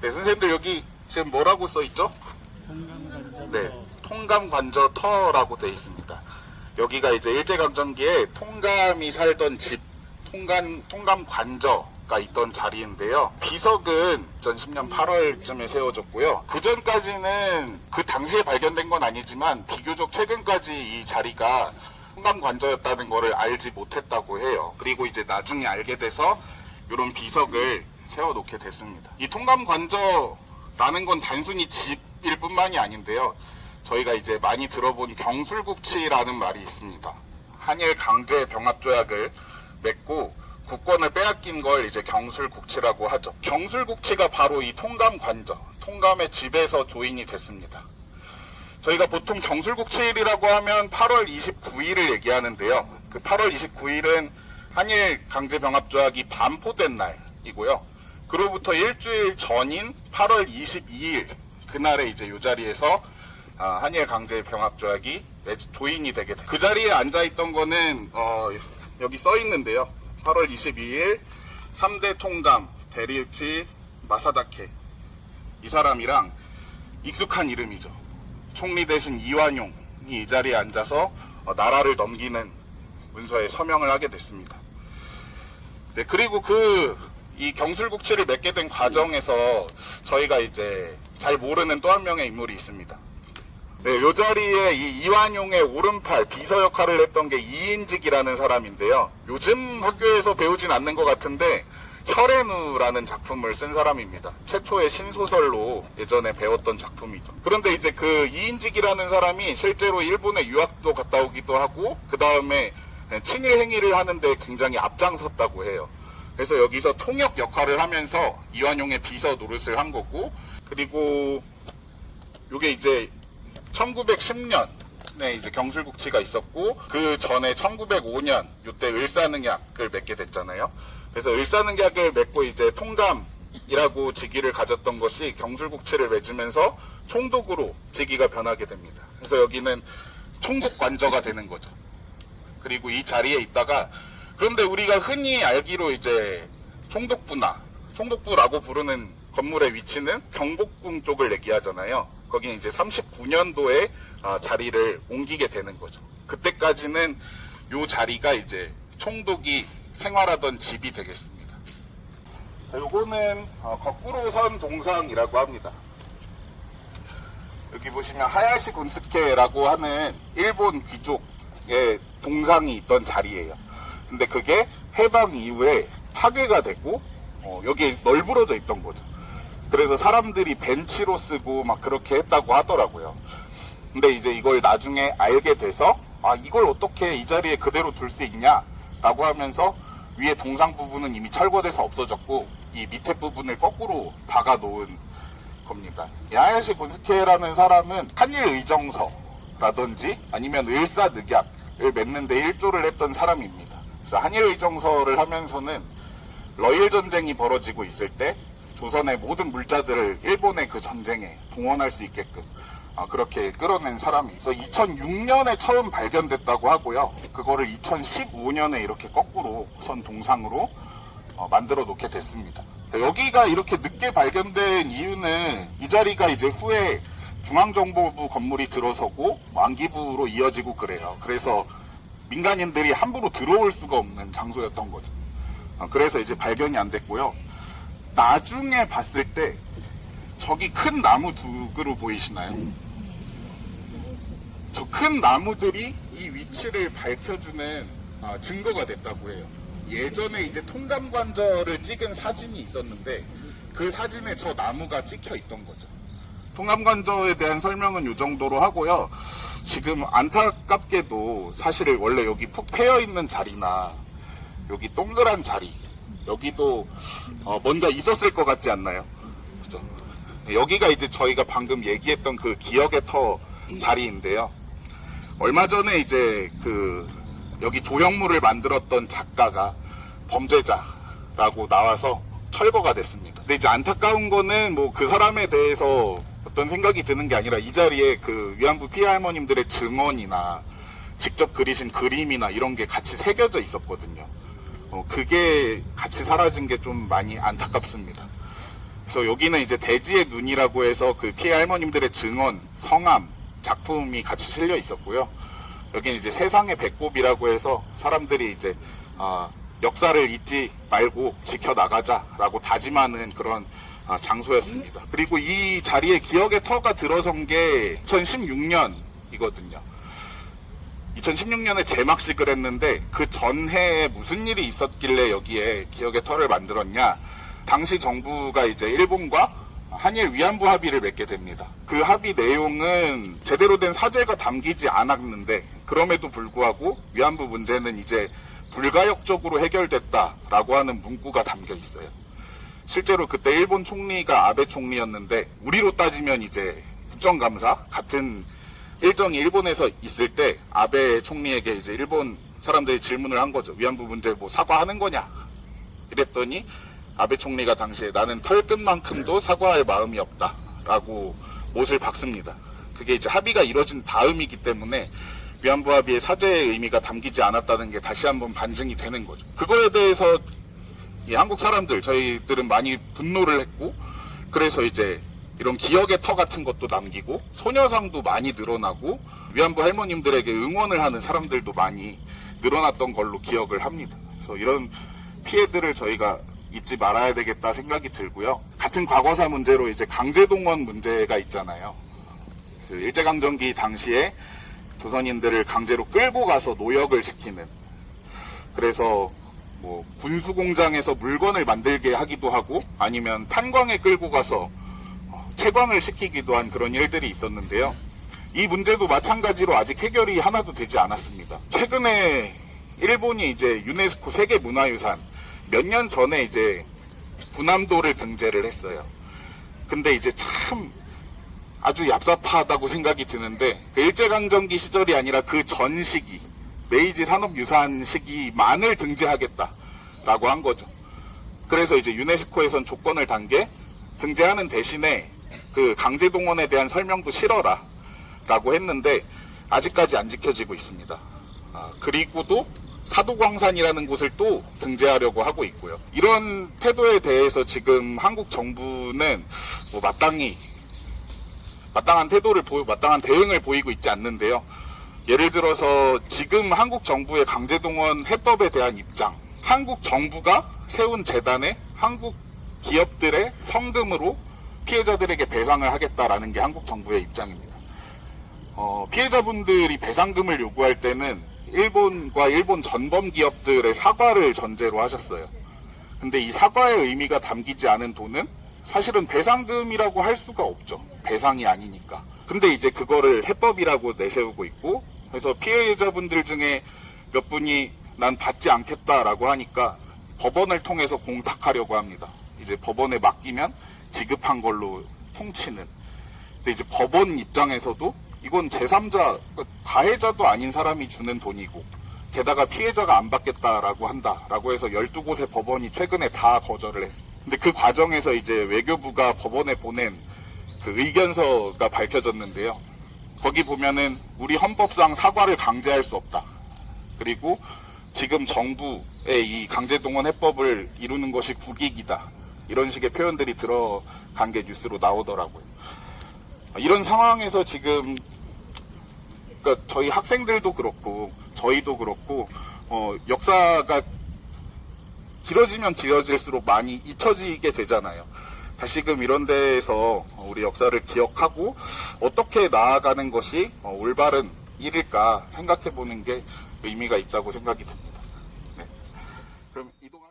네, 선생님들 여기 지금 뭐라고 써 있죠? 네, 통감관저터라고 되어 있습니다. 여기가 이제 일제강점기에 통감이 살던 집, 통감관저가 있던 자리인데요. 비석은 2010년 8월쯤에 세워졌고요. 그 전까지는 그 당시에 발견된 건 아니지만 비교적 최근까지 이 자리가 통감관저였다는 거를 알지 못했다고 해요. 그리고 이제 나중에 알게 돼서 이런 비석을 세워놓게 됐습니다. 이 통감관저라는 건 단순히 집일 뿐만이 아닌데요. 저희가 이제 많이 들어본 경술국치라는 말이 있습니다. 한일 강제 병합조약을 맺고 국권을 빼앗긴 걸 이제 경술국치라고 하죠. 경술국치가 바로 이 통감관저, 통감의 집에서 조인이 됐습니다. 저희가 보통 경술국치일이라고 하면 8월 29일을 얘기하는데요. 그 8월 29일은 한일 강제병합조약이 반포된 날이고요. 그로부터 일주일 전인 8월 22일 그날에 이제 이 자리에서 한일 강제병합조약이 조인이 되게 돼. 그 자리에 앉아있던 거는 여기 써 있는데요. 8월 22일 3대 통감 데리우치 마사다케, 이 사람이랑 익숙한 이름이죠. 총리 대신 이완용이 이 자리에 앉아서 나라를 넘기는 문서에 서명을 하게 됐습니다. 네, 그리고 이 경술국치를 맺게 된 과정에서 저희가 이제 잘 모르는 또 한 명의 인물이 있습니다. 네, 이 자리에 이 이완용의 오른팔 비서 역할을 했던 게 이인직이라는 사람인데요. 요즘 학교에서 배우진 않는 것 같은데 혈애누라는 작품을 쓴 사람입니다. 최초의 신소설로 예전에 배웠던 작품이죠. 그런데 이제 그 이인직이라는 사람이 실제로 일본에 유학도 갔다 오기도 하고 그 다음에 친일 행위를 하는데 굉장히 앞장섰다고 해요. 그래서 여기서 통역 역할을 하면서 이완용의 비서 노릇을 한 거고, 그리고 요게 이제 1910년에 이제 경술국치가 있었고, 그 전에 1905년 요때 을사능약을 맺게 됐잖아요. 그래서 을사능약을 맺고 이제 통감이라고 직위를 가졌던 것이 경술국치를 맺으면서 총독으로 직위가 변하게 됩니다. 그래서 여기는 총독관저가 되는 거죠. 그리고 이 자리에 있다가, 그런데 우리가 흔히 알기로 이제 총독부라고 부르는 건물의 위치는 경복궁 쪽을 얘기하잖아요. 거기는 이제 39년도에 자리를 옮기게 되는 거죠. 그때까지는 요 자리가 이제 총독이 생활하던 집이 되겠습니다. 요거는 거꾸로 선 동상이라고 합니다. 여기 보시면 하야시 곤스케라고 하는 일본 귀족의 동상이 있던 자리예요. 근데 그게 해방 이후에 파괴가 됐고 여기 널브러져 있던 거죠. 그래서 사람들이 벤치로 쓰고 막 그렇게 했다고 하더라고요. 근데 이제 이걸 나중에 알게 돼서 이걸 어떻게 이 자리에 그대로 둘 수 있냐 라고 하면서 위에 동상 부분은 이미 철거돼서 없어졌고 이 밑에 부분을 거꾸로 박아 놓은 겁니다. 이 하야시 곤스케라는 사람은 한일 의정서라든지 아니면 을사늑약을 맺는데 일조를 했던 사람입니다. 그래서 한일 의정서를 하면서는 러일 전쟁이 벌어지고 있을 때 조선의 모든 물자들을 일본의 그 전쟁에 동원할 수 있게끔 그렇게 끌어낸 사람이 있어 2006년에 처음 발견됐다고 하고요. 그거를 2015년에 이렇게 거꾸로 선 동상으로 만들어 놓게 됐습니다. 여기가 이렇게 늦게 발견된 이유는 이 자리가 이제 후에 중앙정보부 건물이 들어서고 안기부로 이어지고 그래요. 그래서 민간인들이 함부로 들어올 수가 없는 장소였던 거죠. 그래서 이제 발견이 안 됐고요. 나중에 봤을 때 저기 큰 나무 두 그루 보이시나요? 저 큰 나무들이 이 위치를 밝혀주는 증거가 됐다고 해요. 예전에 이제 통감관저를 찍은 사진이 있었는데 그 사진에 저 나무가 찍혀 있던 거죠. 통감관저에 대한 설명은 이 정도로 하고요. 지금 안타깝게도 사실 원래 여기 푹 패여 있는 자리나 여기 동그란 자리, 여기도 뭔가 있었을 것 같지 않나요? 그죠? 여기가 이제 저희가 방금 얘기했던 그 기억의 터 자리인데요. 얼마 전에 이제 여기 조형물을 만들었던 작가가 범죄자라고 나와서 철거가 됐습니다. 근데 이제 안타까운 거는 뭐 그 사람에 대해서 어떤 생각이 드는 게 아니라 이 자리에 그 위안부 피해 할머님들의 증언이나 직접 그리신 그림이나 이런 게 같이 새겨져 있었거든요. 그게 같이 사라진 게 좀 많이 안타깝습니다. 그래서 여기는 이제 대지의 눈이라고 해서 그 피해 할머님들의 증언, 성함, 작품이 같이 실려 있었고요. 여기는 이제 세상의 배꼽이라고 해서 사람들이 이제 역사를 잊지 말고 지켜나가자라고 다짐하는 그런 장소였습니다. 그리고 이 자리에 기억의 터가 들어선 게 2016년이거든요. 2016년에 제막식을 했는데 그 전해에 무슨 일이 있었길래 여기에 기억의 터를 만들었냐. 당시 정부가 이제 일본과 한일 위안부 합의를 맺게 됩니다. 그 합의 내용은 제대로 된 사죄가 담기지 않았는데 그럼에도 불구하고 위안부 문제는 이제 불가역적으로 해결됐다라고 하는 문구가 담겨 있어요. 실제로 그때 일본 총리가 아베 총리였는데 우리로 따지면 이제 국정감사 같은 일정이 일본에서 있을 때 아베 총리에게 이제 일본 사람들이 질문을 한 거죠. 위안부 문제 뭐 사과하는 거냐? 이랬더니 아베 총리가 당시에 나는 털끝만큼도 사과할 마음이 없다 라고 못을 박습니다. 그게 이제 합의가 이뤄진 다음이기 때문에 위안부 합의의 사죄의 의미가 담기지 않았다는 게 다시 한번 반증이 되는 거죠. 그거에 대해서 이 한국 사람들, 저희들은 많이 분노를 했고, 그래서 이제 이런 기억의 터 같은 것도 남기고 소녀상도 많이 늘어나고 위안부 할머님들에게 응원을 하는 사람들도 많이 늘어났던 걸로 기억을 합니다. 그래서 이런 피해들을 저희가 잊지 말아야 되겠다 생각이 들고요. 같은 과거사 문제로 이제 강제동원 문제가 있잖아요. 그 일제강점기 당시에 조선인들을 강제로 끌고 가서 노역을 시키는, 그래서 뭐 군수공장에서 물건을 만들게 하기도 하고 아니면 탄광에 끌고 가서 채광을 시키기도 한 그런 일들이 있었는데요. 이 문제도 마찬가지로 아직 해결이 하나도 되지 않았습니다. 최근에 일본이 이제 유네스코 세계문화유산 몇 년 전에 이제 군함도를 등재를 했어요. 근데 이제 참 아주 얍삽하다고 생각이 드는데 그 일제강점기 시절이 아니라 그 전 시기, 메이지 산업유산 시기만을 등재하겠다라고 한 거죠. 그래서 이제 유네스코에선 조건을 단 게 등재하는 대신에 그 강제동원에 대한 설명도 실어라 라고 했는데 아직까지 안 지켜지고 있습니다. 그리고도 사도광산이라는 곳을 또 등재하려고 하고 있고요. 이런 태도에 대해서 지금 한국 정부는 뭐 마땅한 태도를 마땅한 대응을 보이고 있지 않는데요. 예를 들어서 지금 한국 정부의 강제동원 해법에 대한 입장, 한국 정부가 세운 재단에 한국 기업들의 성금으로 피해자들에게 배상을 하겠다라는 게 한국 정부의 입장입니다. 피해자분들이 배상금을 요구할 때는 일본과 일본 전범 기업들의 사과를 전제로 하셨어요. 근데 이 사과의 의미가 담기지 않은 돈은 사실은 배상금이라고 할 수가 없죠. 배상이 아니니까. 근데 이제 그거를 해법이라고 내세우고 있고, 그래서 피해자분들 중에 몇 분이 난 받지 않겠다라고 하니까 법원을 통해서 공탁하려고 합니다. 이제 법원에 맡기면 지급한 걸로 퉁치는. 근데 이제 법원 입장에서도 이건 제3자, 가해자도 아닌 사람이 주는 돈이고 게다가 피해자가 안 받겠다라고 한다라고 해서 12곳의 법원이 최근에 다 거절을 했습니다. 근데 그 과정에서 이제 외교부가 법원에 보낸 그 의견서가 밝혀졌는데요. 거기 보면은 우리 헌법상 사과를 강제할 수 없다. 그리고 지금 정부의 이 강제동원 해법을 이루는 것이 국익이다. 이런 식의 표현들이 들어간 게 뉴스로 나오더라고요. 이런 상황에서 지금 그러니까 저희 학생들도 그렇고 저희도 그렇고 역사가 길어지면 길어질수록 많이 잊혀지게 되잖아요. 다시금 이런 데에서 우리 역사를 기억하고 어떻게 나아가는 것이 올바른 일일까 생각해 보는 게 의미가 있다고 생각이 듭니다. 네. 그럼 이동하